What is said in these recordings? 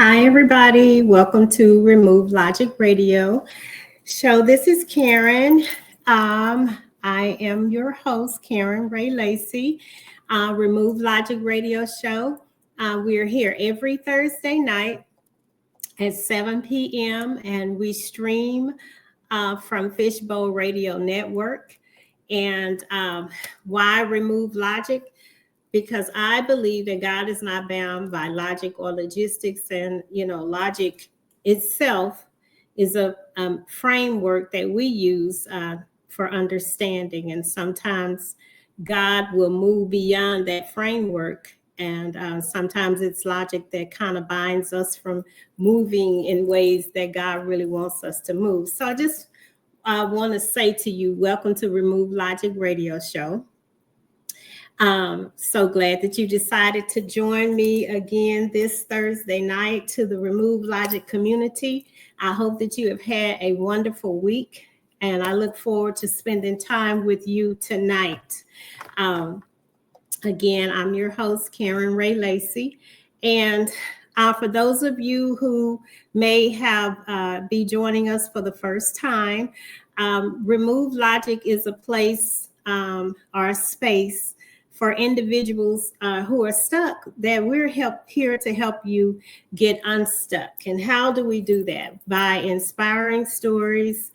Hi, everybody. Welcome to Remove Logic Radio Show. This is Karen. I am your host, Karen Ray Lacey. Remove Logic Radio Show. We're here every Thursday night at 7 p.m. and we stream from Fishbowl Radio Network. And why Remove Logic? Because I believe that God is not bound by logic or logistics, and logic itself is a framework that we use for understanding, and sometimes God will move beyond that framework, and sometimes it's logic that kind of binds us from moving in ways that God really wants us to move. So I just want to say to you, welcome to Remove Logic Radio Show. So glad that you decided to join me again this Thursday night to the Remove Logic community. I hope that you have had a wonderful week, and I look forward to spending time with you tonight. Again, I'm your host, Karen Ray Lacey, and for those of you who may have be joining us for the first time, Remove Logic is a place or a space for individuals who are stuck, that we're here to help you get unstuck. And how do we do that? By inspiring stories,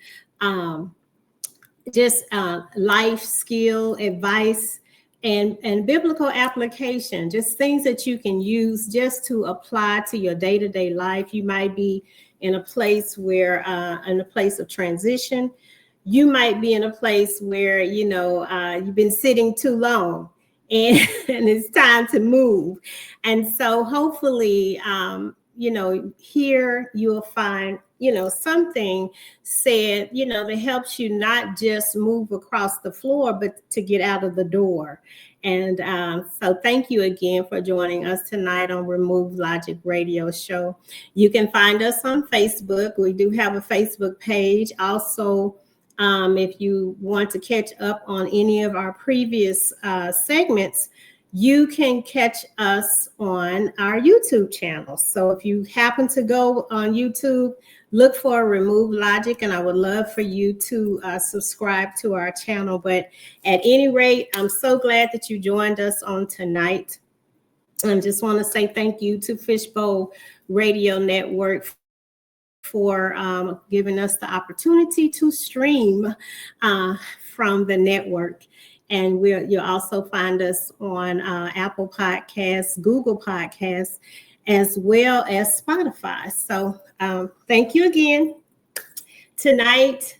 just life skill advice, and biblical application, just things that you can use just to apply to your day-to-day life. You might be in a place where, in a place of transition. You might be in a place where, you've been sitting too long, and it's time to move. And so hopefully, here you'll find, something said, that helps you not just move across the floor, but to get out of the door. And so thank you again for joining us tonight on Remove Logic Radio Show. You can find us on Facebook. We do have a Facebook page. Also, if you want to catch up on any of our previous segments, you can catch us on our YouTube channel. So if you happen to go on YouTube, look for Remove Logic, and I would love for you to subscribe to our channel. But at any rate, I'm so glad that you joined us on tonight. I just want to say thank you to Fishbowl Radio Network for giving us the opportunity to stream from the network. And you'll also find us on Apple Podcasts, Google Podcasts, as well as Spotify. So thank you again. Tonight,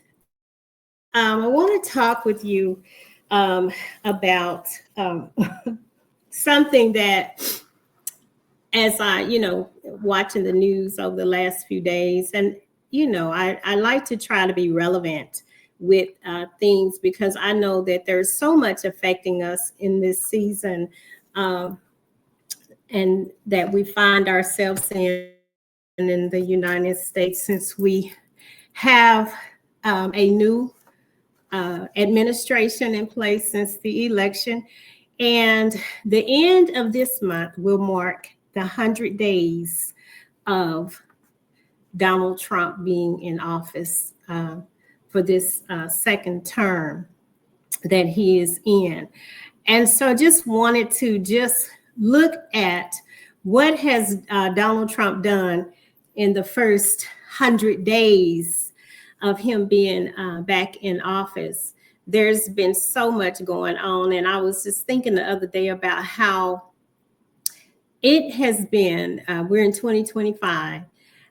I want to talk with you about something that, as I, watching the news over the last few days, and, I like to try to be relevant with things, because I know that there's so much affecting us in this season, and that we find ourselves in the United States, since we have a new administration in place since the election. And the end of this month will mark the 100 days of Donald Trump being in office for this second term that he is in. And so just wanted to just look at what has Donald Trump done in the first 100 days of him being back in office. There's been so much going on. And I was just thinking the other day about how it has been, we're in 2025.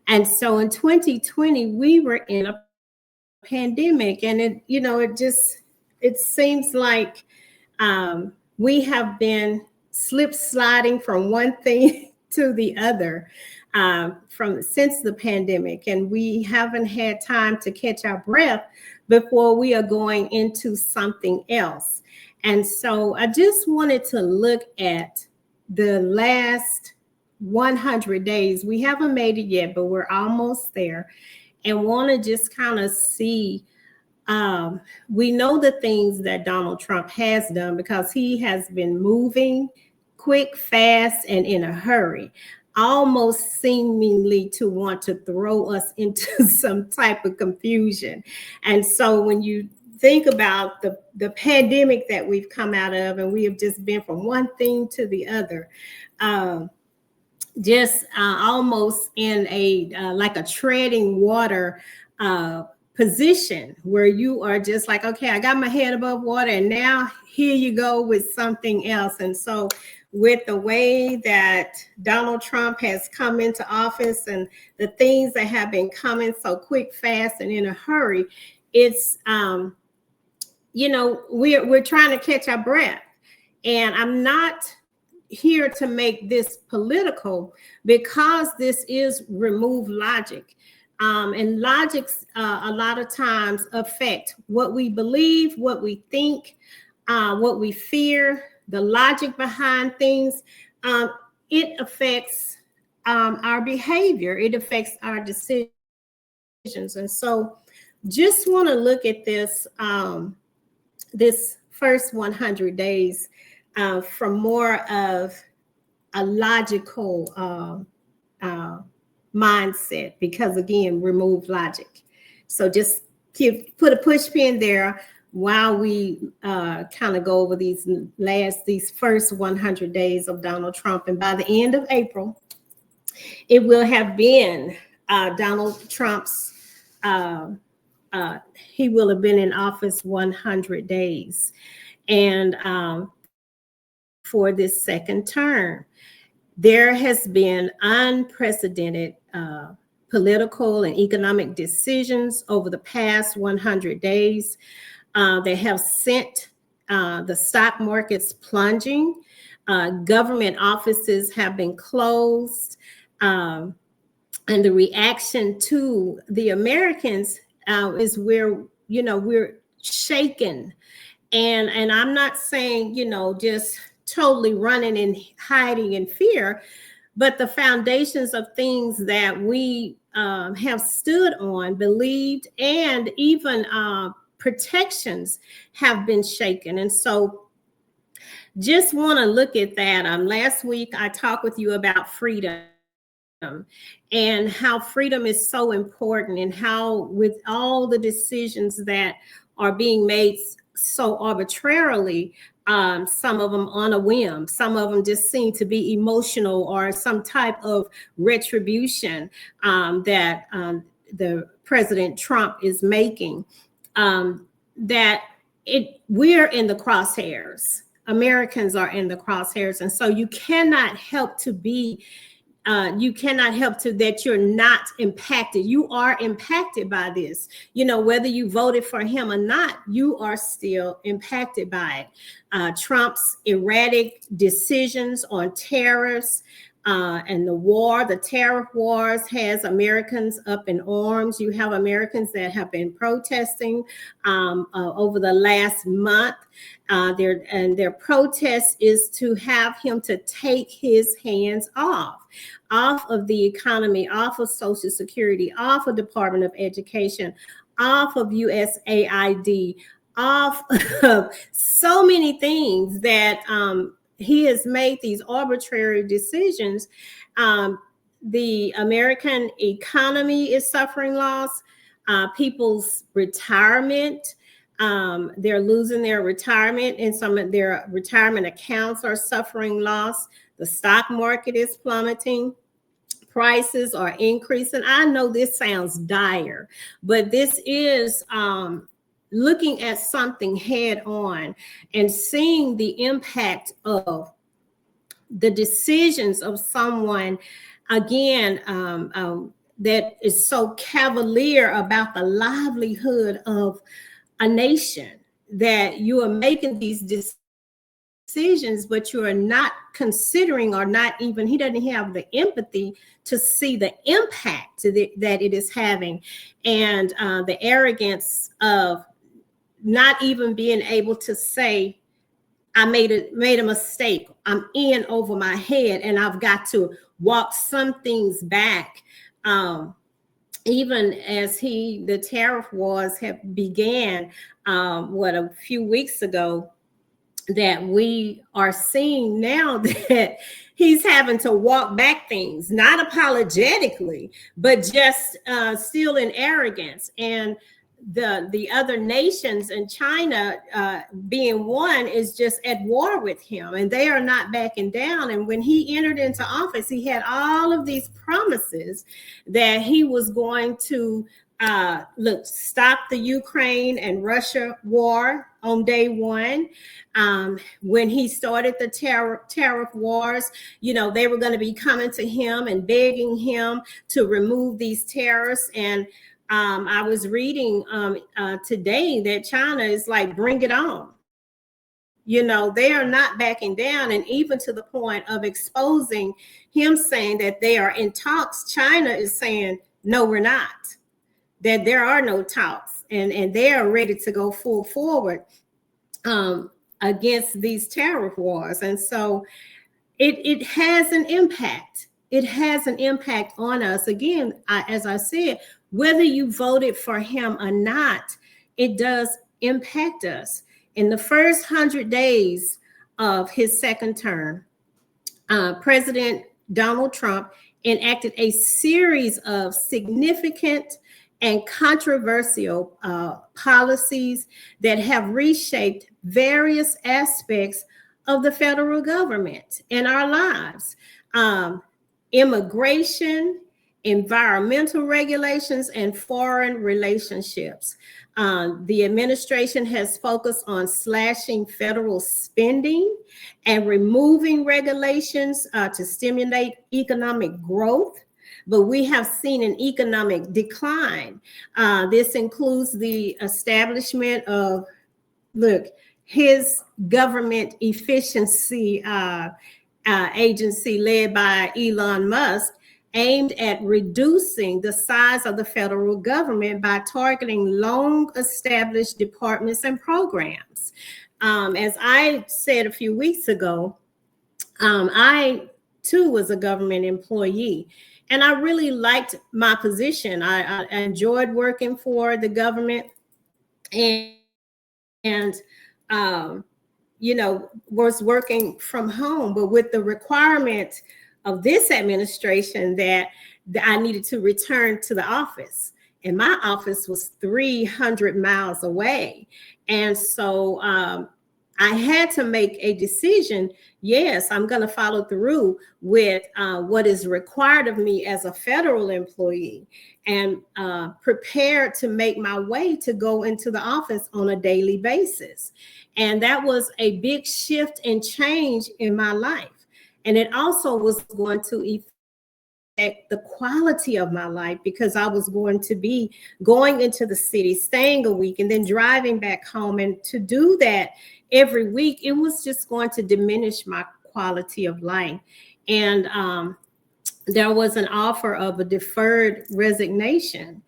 And so in 2020, we were in a pandemic, and it seems like we have been slip sliding from one thing to the other since the pandemic, and we haven't had time to catch our breath before we are going into something else. And so I just wanted to look at the last 100 days. We haven't made it yet, but we're almost there, and want to just kind of see. We know the things that Donald Trump has done, because he has been moving quick, fast, and in a hurry. almost seemingly to want to throw us into some type of confusion. And so when you think about the pandemic that we've come out of, and we have just been from one thing to the other, just almost in a like a treading water position, where you are just like, okay, I got my head above water, and now here you go with something else. And so with the way that Donald Trump has come into office and the things that have been coming so quick, fast, and in a hurry, it's we're trying to catch our breath. And I'm not here to make this political, because this is remove logic. And logics a lot of times affect what we believe, what we think, what we fear, the logic behind things. It affects our behavior. It affects our decisions. And so just want to look at this, this first 100 days from more of a logical mindset, because again, remove logic. So just put a push pin there while we kind of go over these first 100 days of Donald Trump. And by the end of April, it will have been Donald Trump's, he will have been in office 100 days. And for this second term, there has been unprecedented political and economic decisions over the past 100 days. They have sent the stock markets plunging. Government offices have been closed. And the reaction to the Americans is where, we're shaken. And I'm not saying, just totally running and hiding in fear, but the foundations of things that we have stood on, believed, and even protections have been shaken. And so just want to look at that. Last week, I talked with you about freedom and how freedom is so important, and how with all the decisions that are being made so arbitrarily, some of them on a whim, some of them just seem to be emotional or some type of retribution that the President Trump is making, that we're in the crosshairs. Americans are in the crosshairs. And so you cannot help to be that you're not impacted. You are impacted by this. Whether you voted for him or not, you are still impacted by it. Trump's erratic decisions on tariffs and the tariff wars has Americans up in arms. You have Americans that have been protesting over the last month. Their protest is to have him to take his hands off of the economy, off of Social Security, off of Department of Education, off of USAID, off of so many things that he has made these arbitrary decisions. The American economy is suffering loss. People's retirement, they're losing their retirement, and some of their retirement accounts are suffering loss. The stock market is plummeting. Prices are increasing. I know this sounds dire, but this is looking at something head on and seeing the impact of the decisions of someone, again, that is so cavalier about the livelihood of a nation, that you are making these decisions, but you are not considering, or not even, he doesn't have the empathy to see the impact that it is having, and the arrogance of not even being able to say, I made a mistake. I'm in over my head, and I've got to walk some things back. Even as the tariff wars have began, a few weeks ago, that we are seeing now that he's having to walk back things, not apologetically, but just still in arrogance. And the other nations, and China being one, is just at war with him, and they are not backing down. And when he entered into office, he had all of these promises that he was going to stop the Ukraine and Russia war on day one. When he started the tariff wars, they were going to be coming to him and begging him to remove these tariffs. And I was reading today that China is like, bring it on. They are not backing down. And even to the point of exposing him, saying that they are in talks, China is saying, no, we're not. That there are no talks, and they are ready to go full forward against these tariff wars. And so it has an impact. It has an impact on us. Again, as I said, whether you voted for him or not, it does impact us. In the first 100 days of his second term, President Donald Trump enacted a series of significant and controversial policies that have reshaped various aspects of the federal government and our lives. Immigration, environmental regulations, and foreign relationships. The administration has focused on slashing federal spending and removing regulations to stimulate economic growth. But we have seen an economic decline. This includes the establishment of, his government efficiency agency led by Elon Musk, aimed at reducing the size of the federal government by targeting long-established departments and programs. As I said a few weeks ago, I too was a government employee. And I really liked my position. I enjoyed working for the government, and was working from home. But with the requirement of this administration that I needed to return to the office, and my office was 300 miles away. And so I had to make a decision. Yes, I'm going to follow through with what is required of me as a federal employee, and prepared to make my way to go into the office on a daily basis. And that was a big shift and change in my life. And it also was going to affect the quality of my life, because I was going to be going into the city, staying a week, and then driving back home. And to do that every week, it was just going to diminish my quality of life. And there was an offer of a deferred resignation.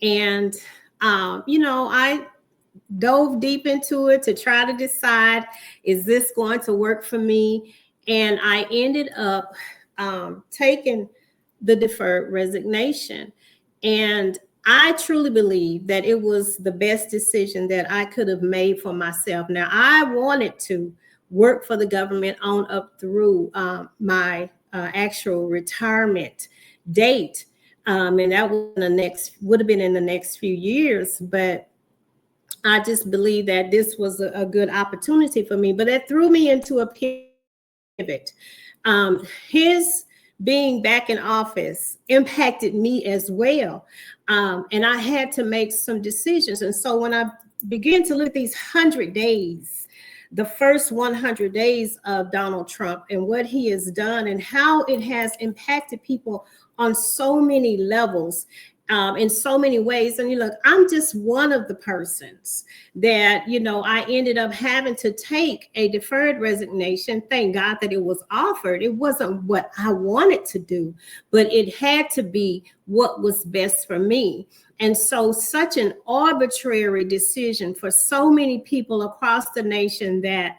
And, I dove deep into it to try to decide, is this going to work for me? And I ended up taking the deferred resignation. And I truly believe that it was the best decision that I could have made for myself. Now, I wanted to work for the government on up through my actual retirement date. And that would have been in the next few years. But I just believe that this was a good opportunity for me. But it threw me into a pivot. His being back in office impacted me as well. And I had to make some decisions. And so when I began to look at these 100 days, the first 100 days of Donald Trump and what he has done and how it has impacted people on so many levels, in so many ways. And I'm just one of the persons that, I ended up having to take a deferred resignation. Thank God that it was offered. It wasn't what I wanted to do, but it had to be what was best for me. And so such an arbitrary decision for so many people across the nation that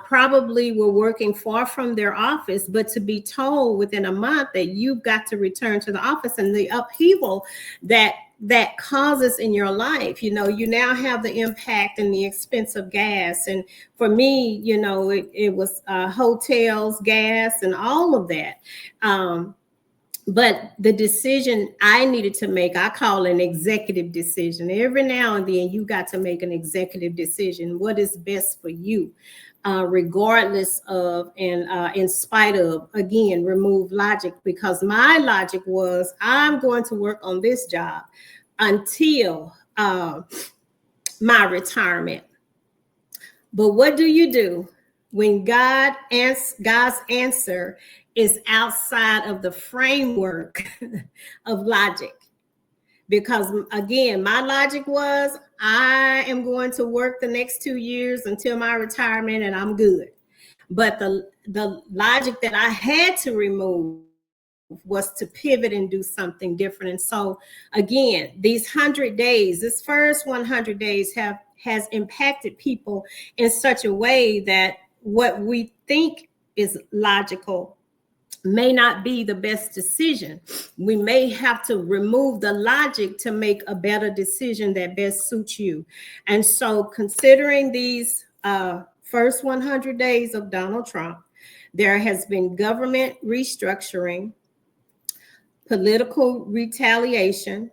probably were working far from their office, but to be told within a month that you've got to return to the office, and the upheaval that that causes in your life. You know, you now have the impact and the expense of gas. And for me, you know, it was hotels, gas, and all of that. But the decision I needed to make, I call an executive decision. Every now and then, you got to make an executive decision. What is best for you, regardless of and in spite of, again, remove logic, because my logic was I'm going to work on this job until my retirement. But what do you do when God's answer is outside of the framework of logic? Because again, my logic was I am going to work the next 2 years until my retirement and I'm good. But the logic that I had to remove was to pivot and do something different. And so again, these 100 days, this first 100 days has impacted people in such a way that what we think is logical may not be the best decision. We may have to remove the logic to make a better decision that best suits you. And so considering these first 100 days of Donald Trump, there has been government restructuring, political retaliation,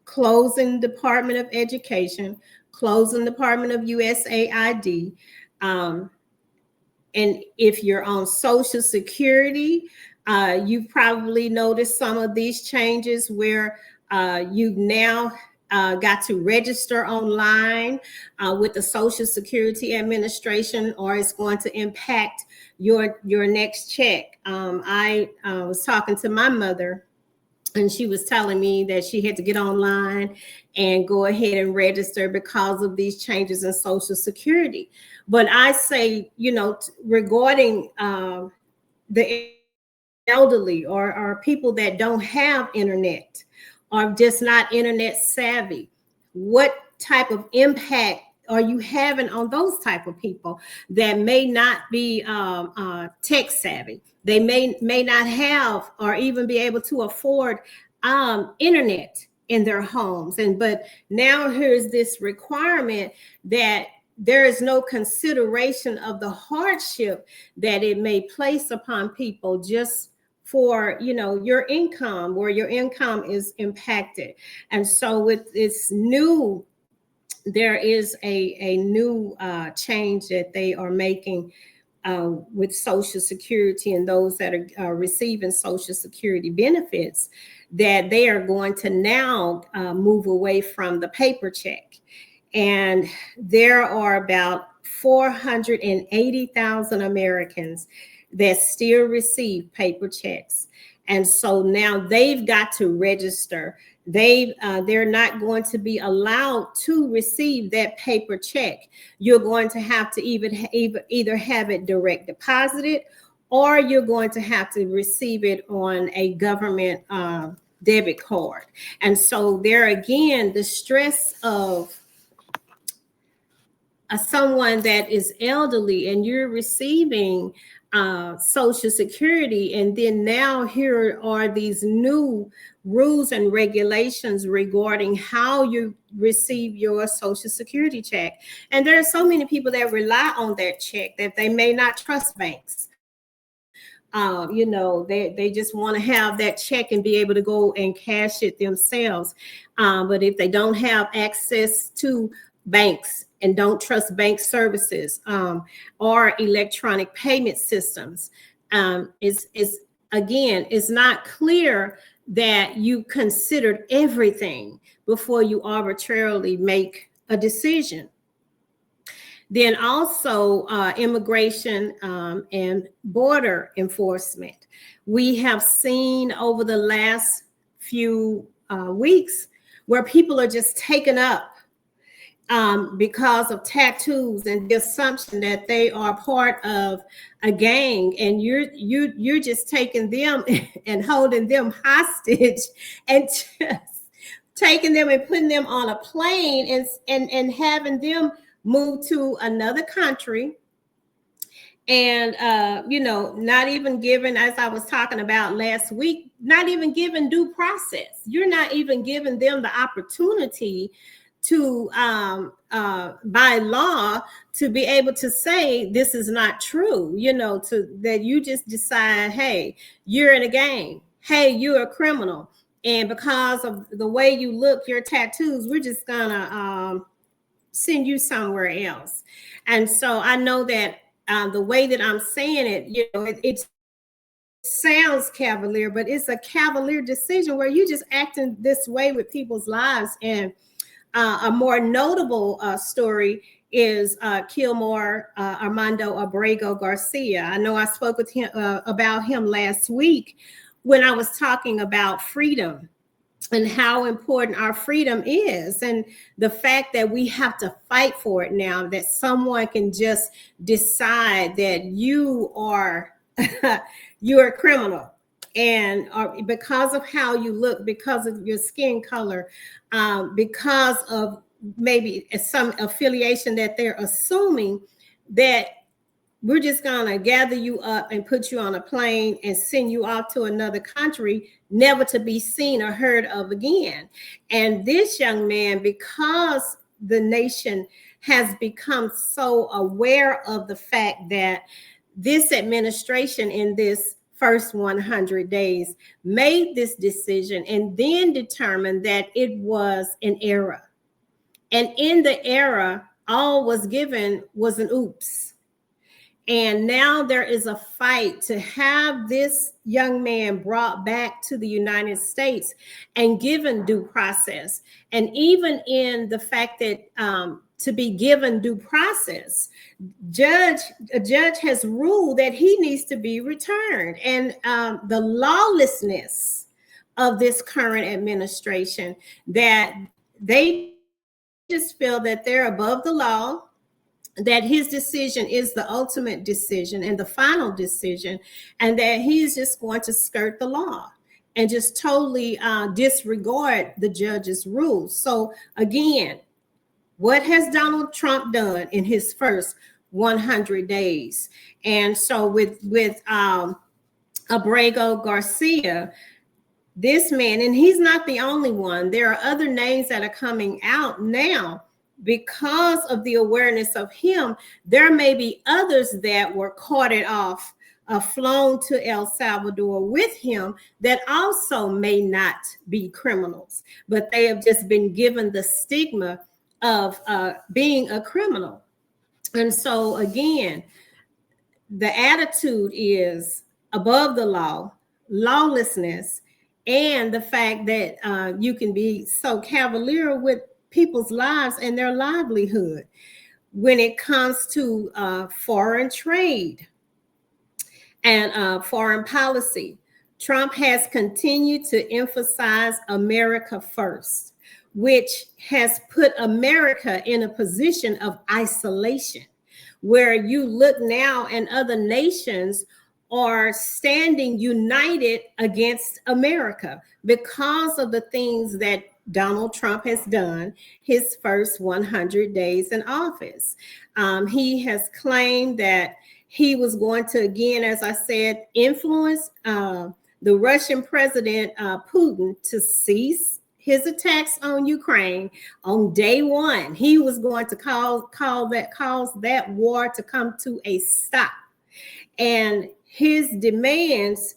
closing Department of Education, closing Department of USAID. And if you're on Social Security, you've probably noticed some of these changes where you've now got to register online with the Social Security Administration, or it's going to impact your next check. I was talking to my mother, and she was telling me that she had to get online and go ahead and register because of these changes in Social Security. But I say, you know, regarding the elderly or people that don't have internet or just not internet savvy, what type of impact are you having on those type of people that may not be tech savvy? They may not have or even be able to afford internet in their homes. But now here's this requirement that there is no consideration of the hardship that it may place upon people just for, you know, your income, where your income is impacted. And so with this new, there is a new change that they are making with Social Security and those that are receiving Social Security benefits, that they are going to now move away from the paper check. And there are about 480,000 Americans that still receive paper checks. And so now they've got to register. They're not going to be allowed to receive that paper check. You're going to have to either have it direct deposited, or you're going to have to receive it on a government debit card. And so there again, the stress of someone that is elderly and you're receiving Social Security, and then now here are these new rules and regulations regarding how you receive your Social Security check. And there are so many people that rely on that check that they may not trust banks. You know, they just want to have that check and be able to go and cash it themselves. But if they don't have access to banks and don't trust bank services or electronic payment systems, it's not clear that you considered everything before you arbitrarily make a decision. Then also immigration and border enforcement. We have seen over the last few weeks where people are just taken up because of tattoos and the assumption that they are part of a gang, and you're just taking them and holding them hostage and just taking them and putting them on a plane and having them move to another country And not even given, as I was talking about last week, not even given due process. You're not even giving them the opportunity to by law to be able to say this is not true, to that you just decide, hey, you're in a game, hey, you're a criminal, and because of the way you look, your tattoos, we're just gonna send you somewhere else. And so I know that the way that I'm saying it, it sounds cavalier, but it's a cavalier decision where you just acting this way with people's lives. And a more notable story is Kilmore Armando Abrego Garcia. I know I spoke with him about him last week when I was talking about freedom and how important our freedom is, and the fact that we have to fight for it now, that someone can just decide that you are you're a criminal, and because of how you look, because of your skin color, because of maybe some affiliation that they're assuming, that we're just going to gather you up and put you on a plane and send you off to another country, never to be seen or heard of again. And this young man, because the nation has become so aware of the fact that this administration in this first 100 days made this decision and then determined that it was an error. And in the error, all was given was an oops. And now there is a fight to have this young man brought back to the United States and given due process. And even in the fact that to be given due process, a judge has ruled that he needs to be returned. And the lawlessness of this current administration, that they just feel that they're above the law, that his decision is the ultimate decision and the final decision, and that he's just going to skirt the law and just totally disregard the judge's rules. So again, what has Donald Trump done in his first 100 days? And so with Abrego Garcia, this man, and he's not the only one, there are other names that are coming out now. Because of the awareness of him, there may be others that were carted off, flown to El Salvador with him, that also may not be criminals, but they have just been given the stigma of being a criminal. And so again, the attitude is above the law, lawlessness, and the fact that you can be so cavalier with people's lives and their livelihood when it comes to foreign trade and foreign policy. Trump has continued to emphasize America first, which has put America in a position of isolation, where you look now and other nations are standing united against America because of the things that Donald Trump has done his first 100 days in office. He has claimed that he was going to, again, as I said, influence the Russian President Putin to cease his attacks on Ukraine on day one. He was going to cause that war to come to a stop. And his demands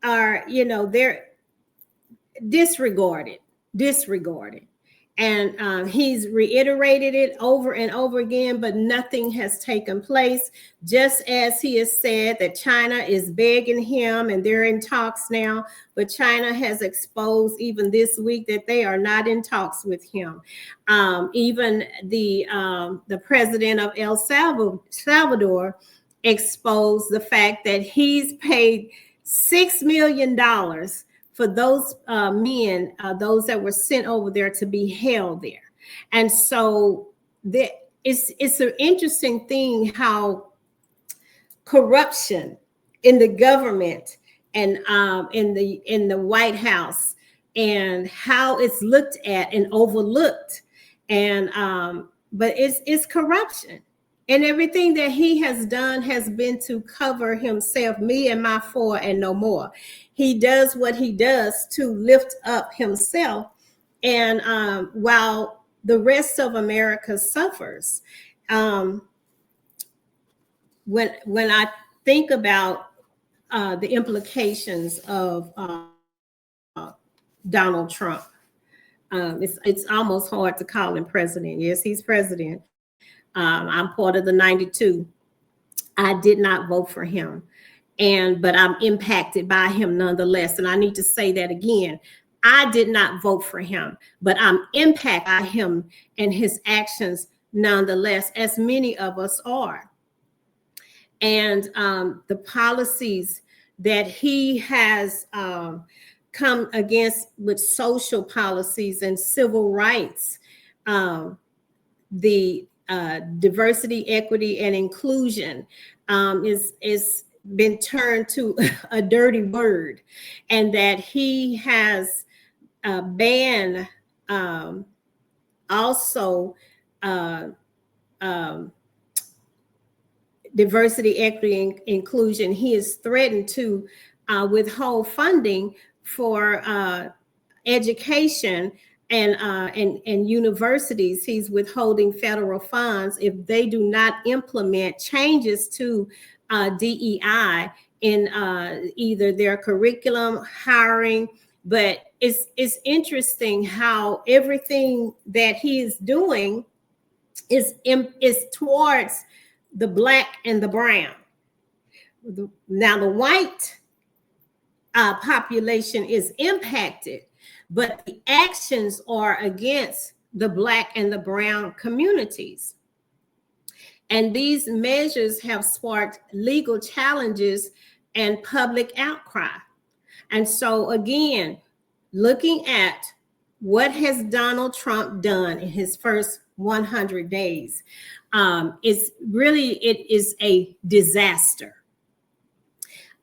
are, they're disregarded. And he's reiterated it over and over again, but nothing has taken place. Just as he has said that China is begging him, and they're in talks now, but China has exposed even this week that they are not in talks with him. Even the president of El Salvador exposed the fact that he's paid $6 million for those men, those that were sent over there to be held there. And so it's an interesting thing how corruption in the government and in the White House, and how it's looked at and overlooked. And but it's corruption. And everything that he has done has been to cover himself, me and my four and no more. He does what he does to lift up himself. And while the rest of America suffers, when I think about the implications of Donald Trump, it's almost hard to call him president. Yes, he's president. I'm part of the 92. I did not vote for him, but I'm impacted by him nonetheless. And I need to say that again. I did not vote for him, but I'm impacted by him and his actions nonetheless, as many of us are. And the policies that he has come against with social policies and civil rights, the diversity, equity, and inclusion is been turned to a dirty word, and that he has banned also diversity, equity, and inclusion. He is threatened to withhold funding for education and universities. He's withholding federal funds if they do not implement changes to DEI in either their curriculum, hiring. But it's interesting how everything that he is doing is towards the Black and the brown. Now the white population is impacted, but the actions are against the Black and the brown communities. And these measures have sparked legal challenges and public outcry. And so again, looking at what has Donald Trump done in his first 100 days, it is a disaster,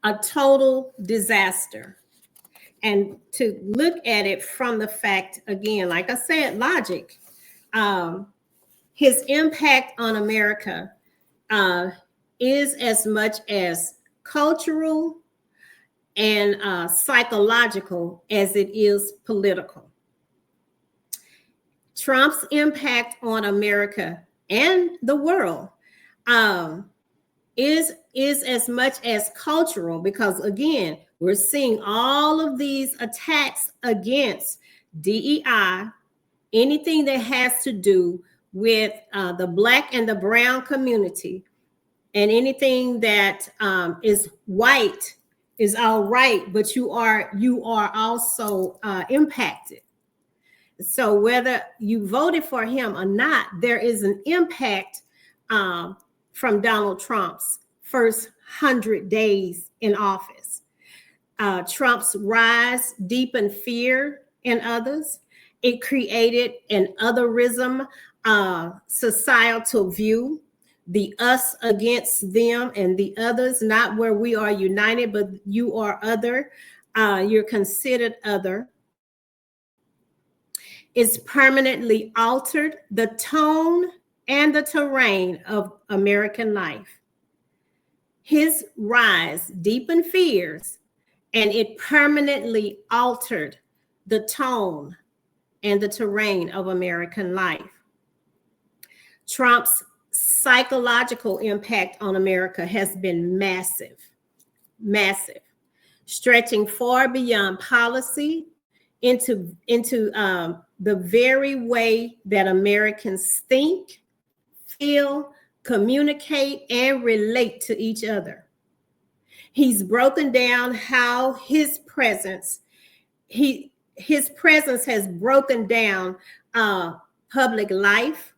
a total disaster. And to look at it from the fact, again, like I said, logic, his impact on America is as much as cultural and psychological as it is political. Trump's impact on America and the world is as much as cultural, because again, we're seeing all of these attacks against DEI, anything that has to do with the Black and the brown community, and anything that is white is all right, but you are also impacted. So whether you voted for him or not, there is an impact from Donald Trump's first 100 days in office. Trump's rise deepened fear in others. It created an otherism societal view, the us against them and the others, not where we are united, but you are other. You're considered other. It's permanently altered the tone and the terrain of American life. His rise deepened fears, and it permanently altered the tone and the terrain of American life. Trump's psychological impact on America has been massive, massive, stretching far beyond policy into the very way that Americans think, feel, communicate, and relate to each other. He's broken down how his presence has broken down public life.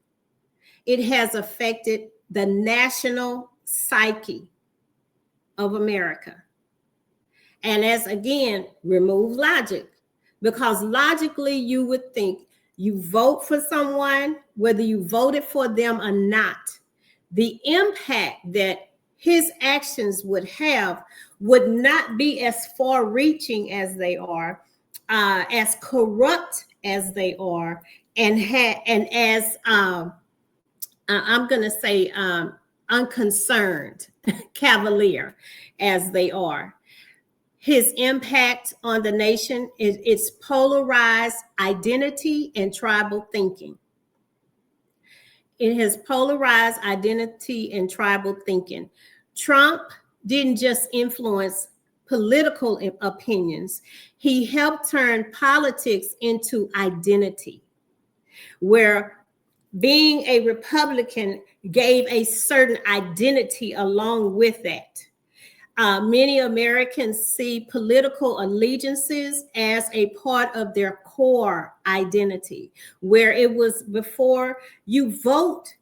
It has affected the national psyche of America. And as again, remove logic, because logically you would think you vote for someone, whether you voted for them or not, the impact that his actions would have would not be as far reaching as they are, as corrupt as they are, and as I'm going to say unconcerned cavalier as they are. His impact on the nation is its polarized identity and tribal thinking. It has polarized identity and tribal thinking. Trump didn't just influence political opinions, he helped turn politics into identity, where being a Republican gave a certain identity along with that. Many Americans see political allegiances as a part of their core identity, where it was before you vote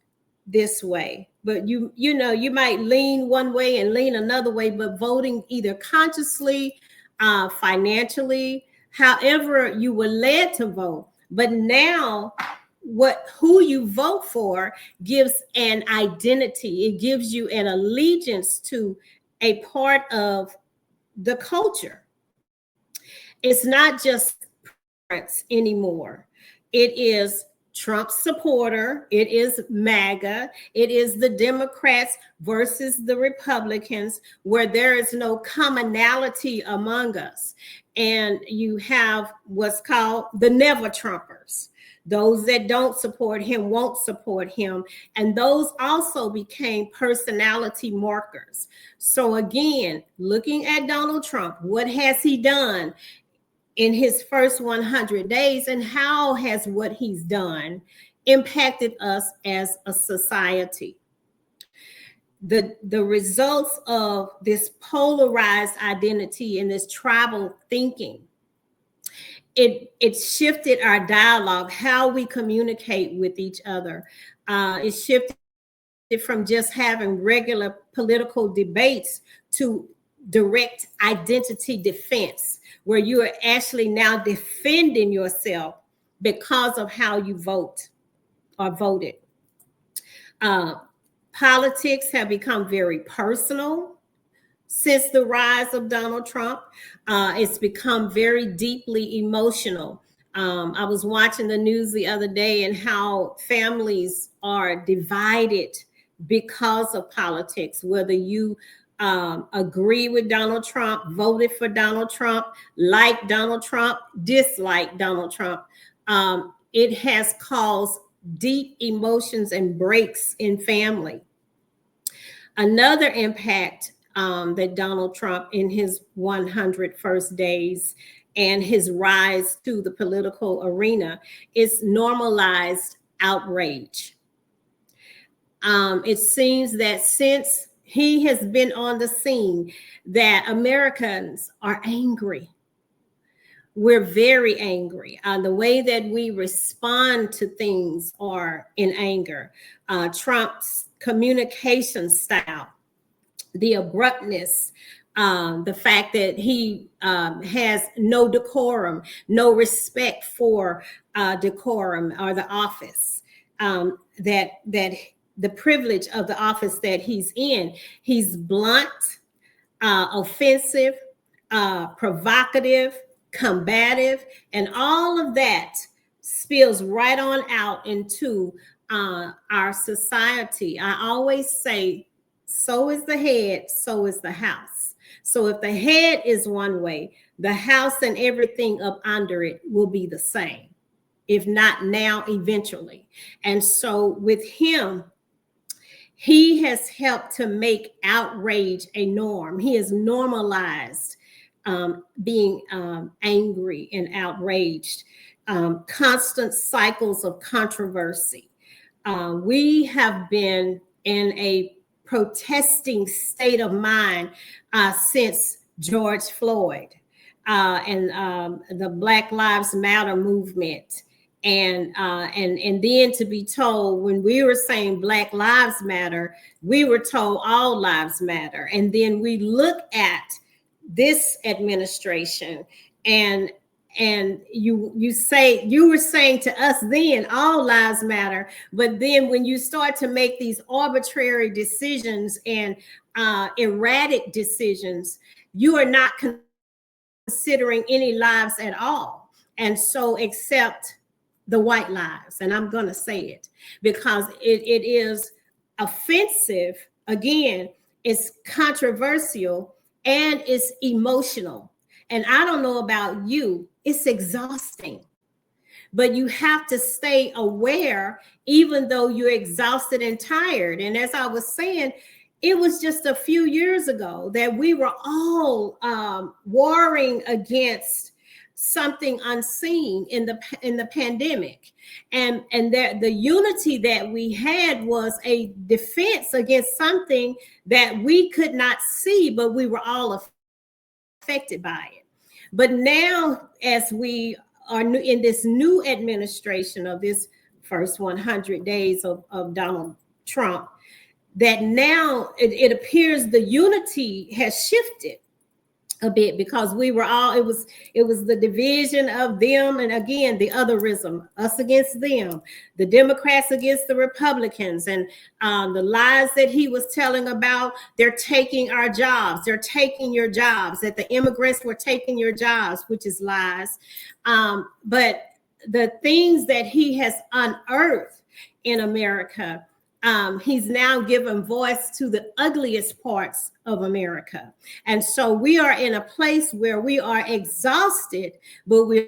this way, but you might lean one way and lean another way, but voting either consciously, financially, however you were led to vote. But now who you vote for gives an identity. It gives you an allegiance to a part of the culture. It's not just preference anymore. It is Trump supporter, it is MAGA, it is the Democrats versus the Republicans, where there is no commonality among us. And you have what's called the never Trumpers. Those that don't support him won't support him. And those also became personality markers. So again, looking at Donald Trump, what has he done in his first 100 days, and how has what he's done impacted us as a society? The results of this polarized identity and this tribal thinking, it shifted our dialogue, how we communicate with each other. It shifted from just having regular political debates to direct identity defense, where you are actually now defending yourself because of how you vote or voted. Politics have become very personal since the rise of Donald Trump. It's become very deeply emotional. I was watching the news the other day and how families are divided because of politics, whether you agree with Donald Trump, voted for Donald Trump, like Donald Trump, dislike Donald Trump. It has caused deep emotions and breaks in family. Another impact that Donald Trump in his 100 first days and his rise to the political arena is normalized outrage. It seems that since he has been on the scene, that Americans are angry. We're very angry. The way that we respond to things are in anger. Trump's communication style, the abruptness, the fact that he has no decorum, no respect for decorum or the office, that the privilege of the office that he's in. He's blunt, offensive, provocative, combative, and all of that spills right on out into our society. I always say, so is the head, so is the house. So if the head is one way, the house and everything up under it will be the same, if not now, eventually. And so with him, he has helped to make outrage a norm. He has normalized being angry and outraged, constant cycles of controversy. We have been in a protesting state of mind since George Floyd and the Black Lives Matter movement. And then to be told, when we were saying Black Lives Matter, we were told all lives matter. And then we look at this administration and you were saying to us then all lives matter, but then when you start to make these arbitrary decisions and erratic decisions, you are not considering any lives at all. And so except the white lives. And I'm going to say it because it is offensive. Again, it's controversial and it's emotional. And I don't know about you, it's exhausting. But you have to stay aware, even though you're exhausted and tired. And as I was saying, it was just a few years ago that we were all warring against something unseen in the pandemic, and that the unity that we had was a defense against something that we could not see, but we were all affected by it. But now, as we are in this new administration of this first 100 days of Donald Trump, that now it appears the unity has shifted a bit, because we were all, it was the division of them, and again the otherism, us against them, the Democrats against the Republicans, and the lies that he was telling about they're taking our jobs, they're taking your jobs, that the immigrants were taking your jobs, which is lies. But the things that he has unearthed in America, he's now given voice to the ugliest parts of America. And so we are in a place where we are exhausted, but we're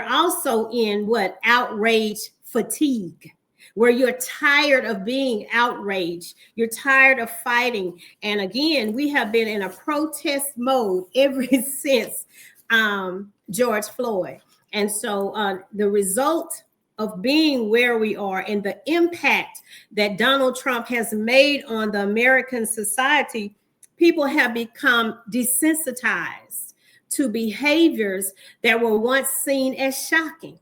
also in what? Outrage fatigue, where you're tired of being outraged. You're tired of fighting. And again, we have been in a protest mode ever since George Floyd. And so the result of being where we are and the impact that Donald Trump has made on the American society, people have become desensitized to behaviors that were once seen as shocking.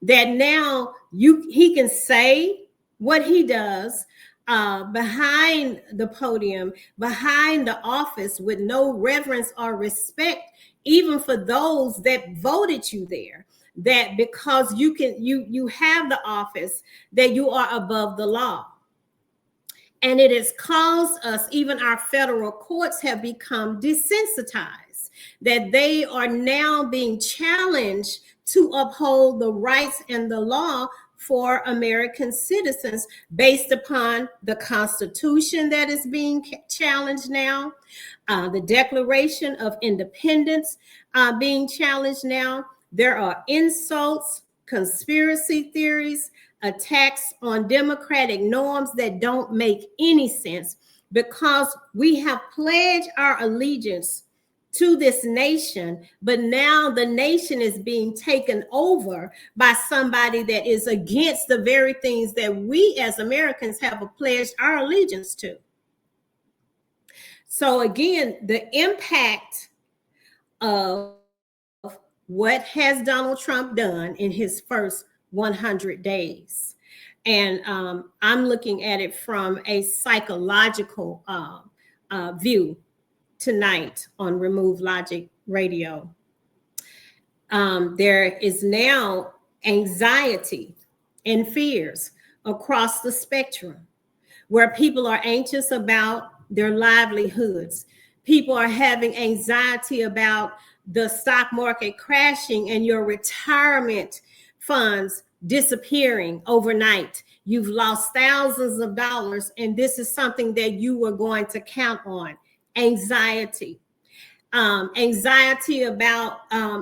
That now he can say what he does behind the podium, behind the office, with no reverence or respect, even for those that voted you there. That because you have the office, that you are above the law. And it has caused us, even our federal courts have become desensitized, that they are now being challenged to uphold the rights and the law for American citizens based upon the Constitution that is being challenged now, the Declaration of Independence being challenged now. There are insults, conspiracy theories, attacks on democratic norms that don't make any sense, because we have pledged our allegiance to this nation, but now the nation is being taken over by somebody that is against the very things that we as Americans have pledged our allegiance to. So again, the impact of what has Donald Trump done in his first 100 days? And I'm looking at it from a psychological view tonight on Remove Logic Radio. There is now anxiety and fears across the spectrum, where people are anxious about their livelihoods. People are having anxiety about the stock market crashing and your retirement funds disappearing overnight. You've lost thousands of dollars, and this is something that you were going to count on. Anxiety. Anxiety about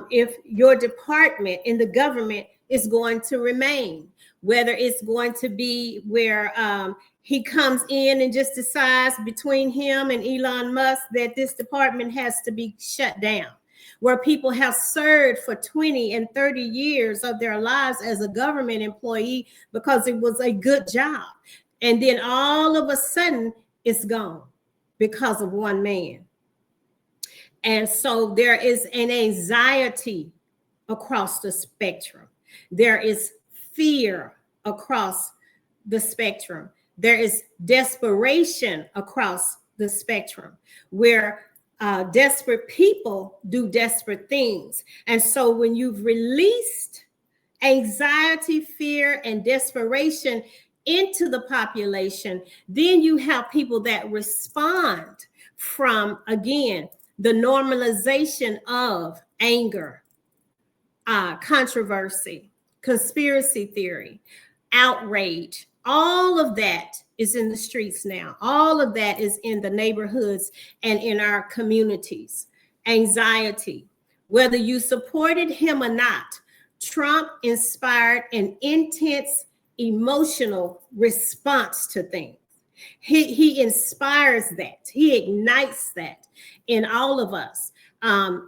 if your department in the government is going to remain, whether it's going to be where he comes in and just decides between him and Elon Musk that this department has to be shut down, where people have served for 20 and 30 years of their lives as a government employee because it was a good job. And then all of a sudden it's gone because of one man. And so there is an anxiety across the spectrum. There is fear across the spectrum. There is desperation across the spectrum, where desperate people do desperate things. And so when you've released anxiety, fear, and desperation into the population, then you have people that respond from, again, the normalization of anger, controversy, conspiracy theory, outrage. All of that is in the streets now. All of that is in the neighborhoods and in our communities. Anxiety. Whether you supported him or not, Trump inspired an intense emotional response to things. He inspires that. He ignites that in all of us.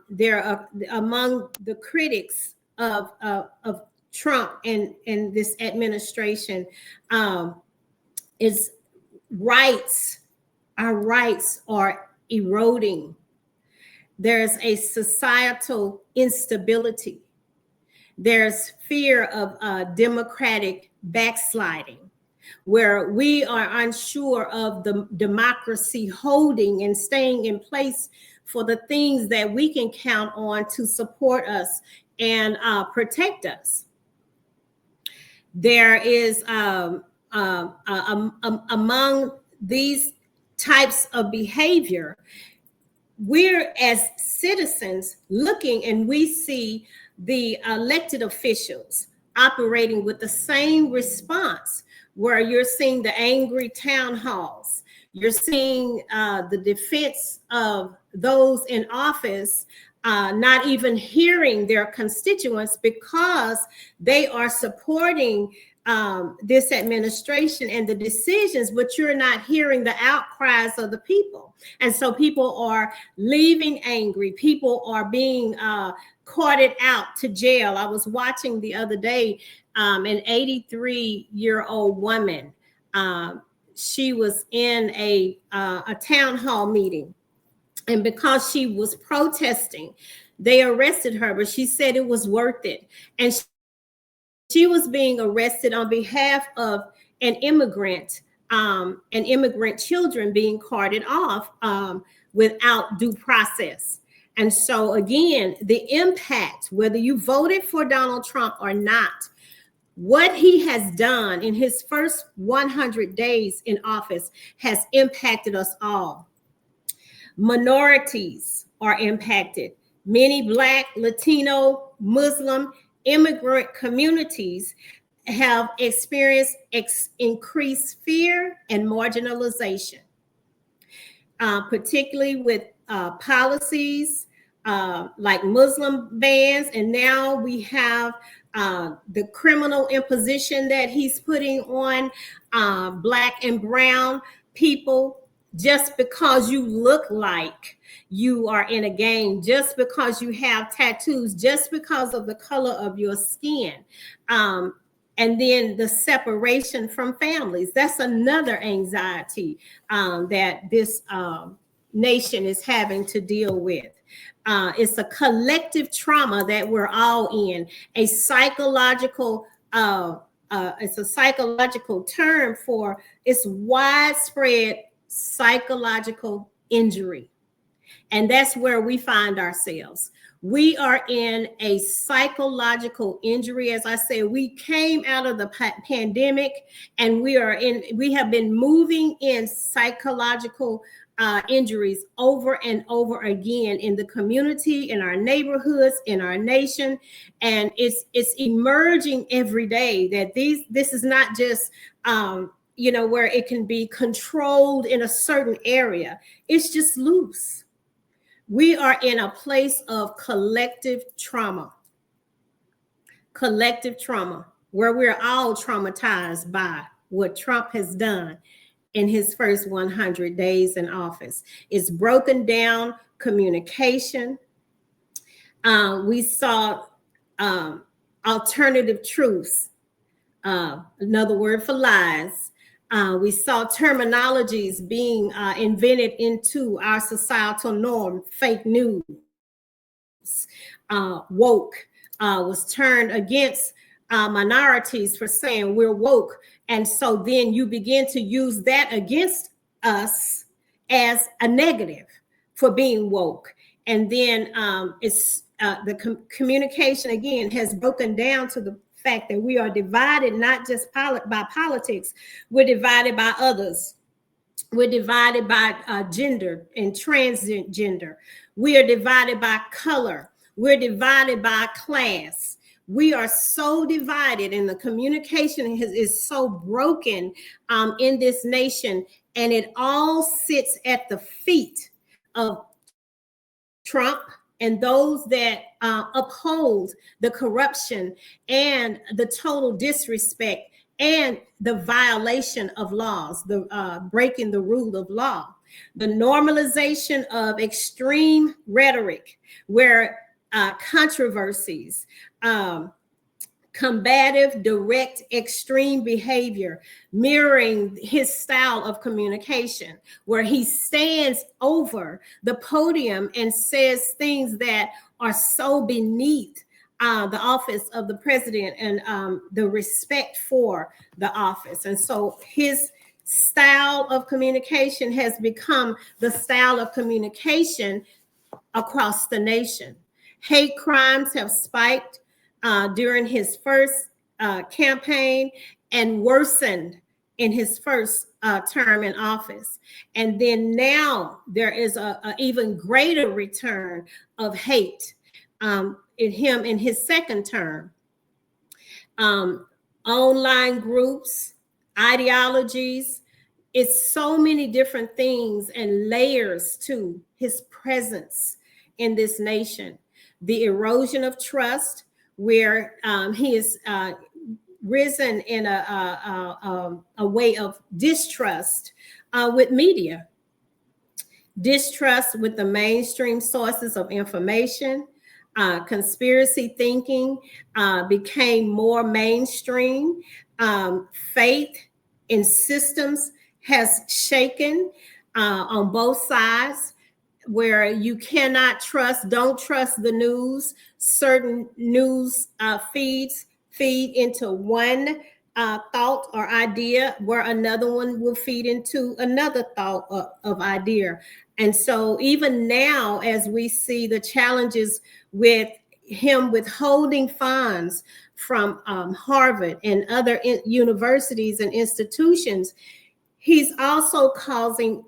There are among the critics of Trump and this administration is rights. Our rights are eroding. There's a societal instability. There's fear of democratic backsliding, where we are unsure of the democracy holding and staying in place for the things that we can count on to support us and protect us. There is among these types of behavior, we're as citizens looking and we see the elected officials operating with the same response, where you're seeing the angry town halls, you're seeing the defense of those in office not even hearing their constituents because they are supporting this administration and the decisions, but you're not hearing the outcries of the people. And so people are leaving angry. People are being carted out to jail. I was watching the other day an 83-year-old woman. She was in a town hall meeting, and because she was protesting, they arrested her, but she said it was worth it. And she was being arrested on behalf of an immigrant children being carted off without due process. And so again, the impact, whether you voted for Donald Trump or not, what he has done in his first 100 days in office has impacted us all. Minorities are impacted. Many Black, Latino, Muslim, immigrant communities have experienced increased fear and marginalization, particularly with policies like Muslim bans. And now we have the criminal imposition that he's putting on Black and brown people, just because you look like you are in a gang, just because you have tattoos, just because of the color of your skin. And then the separation from families. That's another anxiety that this nation is having to deal with. It's a collective trauma that we're all in, a psychological it's a psychological term for it's widespread psychological injury. And that's where we find ourselves. We are in a psychological injury. As I said, we came out of the pandemic and we have been moving in psychological injuries over and over again in the community, in our neighborhoods, in our nation. And it's emerging every day that this is not just where it can be controlled in a certain area. It's just loose. We are in a place of collective trauma, where we're all traumatized by what Trump has done in his first 100 days in office. It's broken down communication. We saw alternative truths, another word for lies. We saw terminologies being invented into our societal norm. Fake news, woke was turned against minorities for saying we're woke. And so then you begin to use that against us as a negative for being woke. And then it's the communication again has broken down to the fact that we are divided, not just by politics, we're divided by others. We're divided by gender and transgender. We are divided by color. We're divided by class. We are so divided, and the communication is so broken in this nation, and it all sits at the feet of Trump and those that uphold the corruption and the total disrespect and the violation of laws, the breaking the rule of law, the normalization of extreme rhetoric, where controversies, combative, direct, extreme behavior, mirroring his style of communication, where he stands over the podium and says things that are so beneath the office of the president and the respect for the office. And so his style of communication has become the style of communication across the nation. Hate crimes have spiked during his first campaign and worsened in his first term in office. And then now there is a even greater return of hate in him in his second term. Online groups, ideologies, it's so many different things and layers to his presence in this nation. The erosion of trust, where he is risen in a way of distrust with media, distrust with the mainstream sources of information. Conspiracy thinking became more mainstream. Faith in systems has shaken on both sides, where you cannot trust, don't trust the news. Certain news feeds feed into one thought or idea, where another one will feed into another thought of idea. And so even now, as we see the challenges with him withholding funds from Harvard and other universities and institutions, he's also causing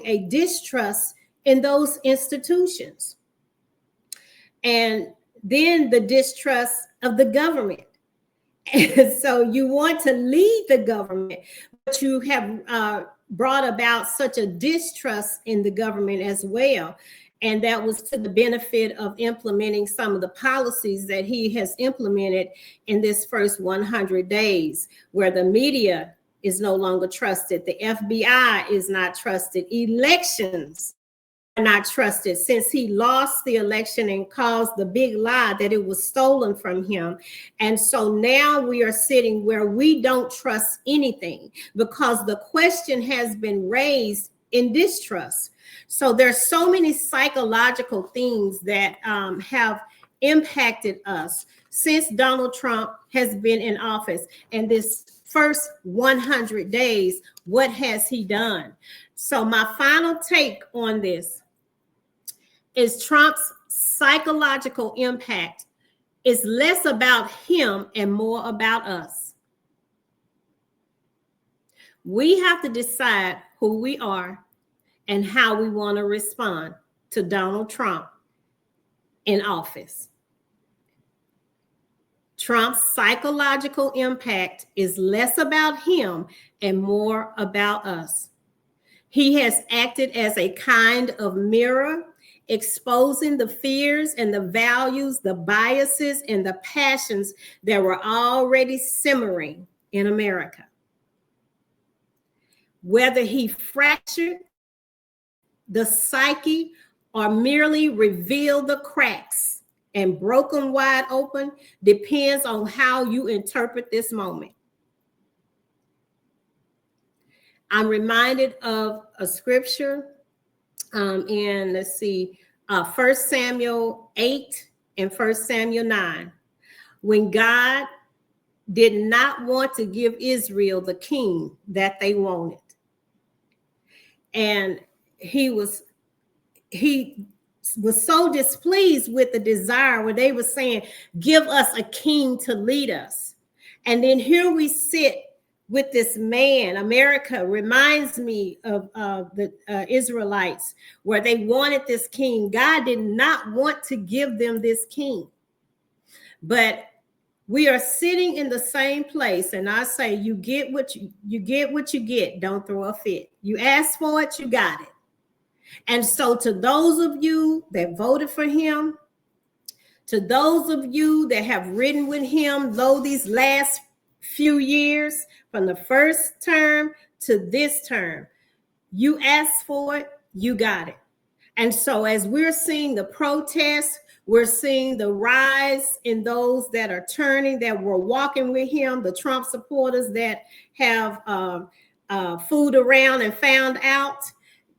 a distrust in those institutions. And then the distrust of the government. And so you want to lead the government, but you have brought about such a distrust in the government as well. And that was to the benefit of implementing some of the policies that he has implemented in this first 100 days, where the media is no longer trusted. The FBI is not trusted. Elections are not trusted, since he lost the election and caused the big lie that it was stolen from him. And so now we are sitting where we don't trust anything, because the question has been raised in distrust. So there's so many psychological things that have impacted us since Donald Trump has been in office. And this first 100 days, what has he done? So my final take on this is Trump's psychological impact is less about him and more about us. We have to decide who we are and how we want to respond to Donald Trump in office. Trump's psychological impact is less about him and more about us. He has acted as a kind of mirror, exposing the fears and the values, the biases and the passions that were already simmering in America. Whether he fractured the psyche or merely revealed the cracks and broke them wide open depends on how you interpret this moment. I'm reminded of a scripture in, let's see, 1 Samuel 8 and 1 Samuel 9, when God did not want to give Israel the king that they wanted. And he was so displeased with the desire where they were saying, give us a king to lead us. And then here we sit with this man. America reminds me of the Israelites, where they wanted this king. God did not want to give them this king. But We are sitting in the same place, and I say, you get what you get what you get. Don't throw a fit. You asked for it, you got it. And so, to those of you that voted for him, to those of you that have ridden with him, though these last few years, from the first term to this term, you asked for it, you got it. And so, as we're seeing the protests, we're seeing the rise in those that are turning, that were walking with him, the Trump supporters that have fooled around and found out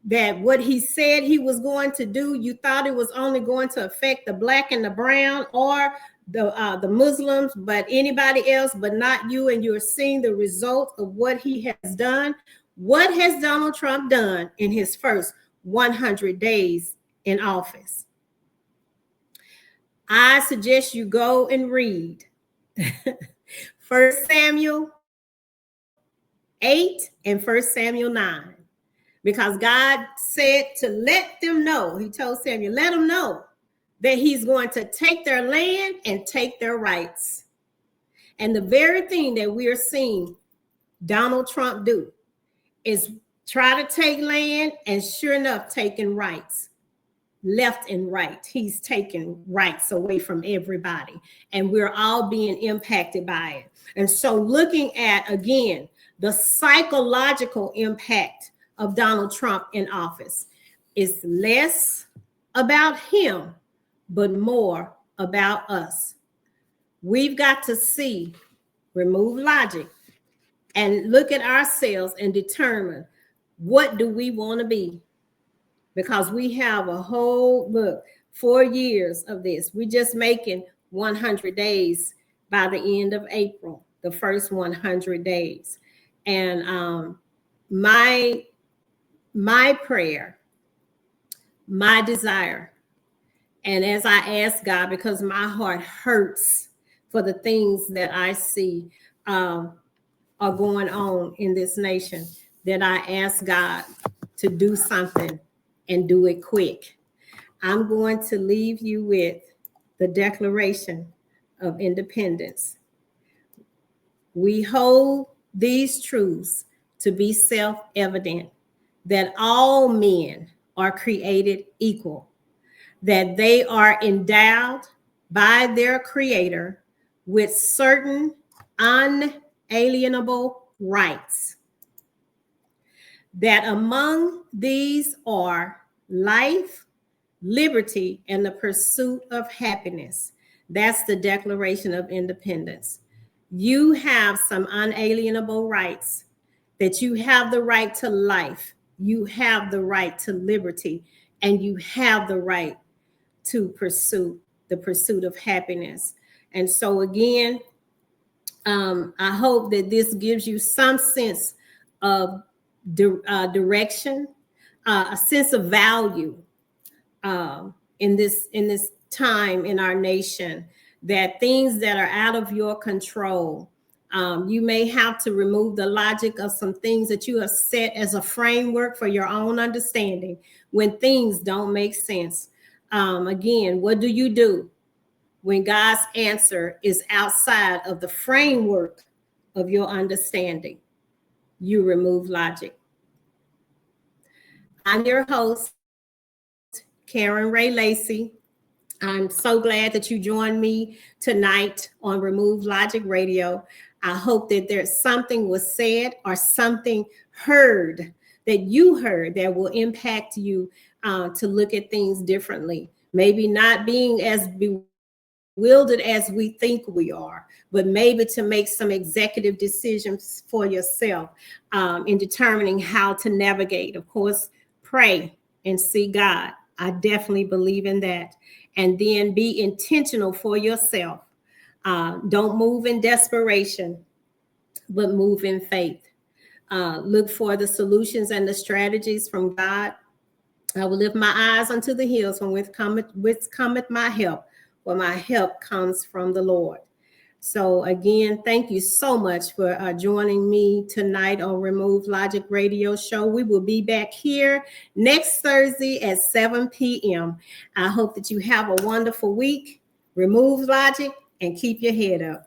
that what he said he was going to do, you thought it was only going to affect the Black and the brown or the Muslims, but anybody else, but not you. And you're seeing the result of what he has done. What has Donald Trump done in his first 100 days in office? I suggest you go and read 1 Samuel 8 and 1 Samuel 9. Because God said to let them know, he told Samuel, let them know that he's going to take their land and take their rights. And the very thing that we're seeing Donald Trump do is try to take land and sure enough, taking rights. Left and right. He's taking rights away from everybody. And we're all being impacted by it. And so looking at, again, the psychological impact of Donald Trump in office is less about him, but more about us. We've got to see, remove logic, and look at ourselves and determine, what do we want to be? Because we have a whole, 4 years of this. We're just making 100 days by the end of April, the first 100 days. And my prayer, my desire, and as I ask God, because my heart hurts for the things that I see are going on in this nation, that I ask God to do something and do it quick. I'm going to leave you with the Declaration of Independence. We hold these truths to be self-evident, that all men are created equal, that they are endowed by their Creator with certain unalienable rights, that among these are life, liberty, and the pursuit of happiness. That's the Declaration of Independence. You have some unalienable rights, that you have the right to life, you have the right to liberty, and you have the right to pursue the pursuit of happiness. And so again, I hope that this gives you some sense of direction, a sense of value in this time in our nation, that things that are out of your control, you may have to remove the logic of some things that you have set as a framework for your own understanding when things don't make sense. Again, what do you do when God's answer is outside of the framework of your understanding? You remove logic. I'm your host, Karen Ray Lacey. I'm so glad that you joined me tonight on Remove Logic Radio. I hope that there's something was said or something heard that you heard that will impact you to look at things differently. Maybe not being as bewildered as we think we are, but maybe to make some executive decisions for yourself in determining how to navigate. Of course, pray and see God. I definitely believe in that. And then be intentional for yourself. Don't move in desperation, but move in faith. Look for the solutions and the strategies from God. I will lift my eyes unto the hills from which cometh my help, for my help comes from the Lord. So again, thank you so much for joining me tonight on Remove Logic Radio Show. We will be back here next Thursday at 7 p.m. I hope that you have a wonderful week. Remove logic and keep your head up.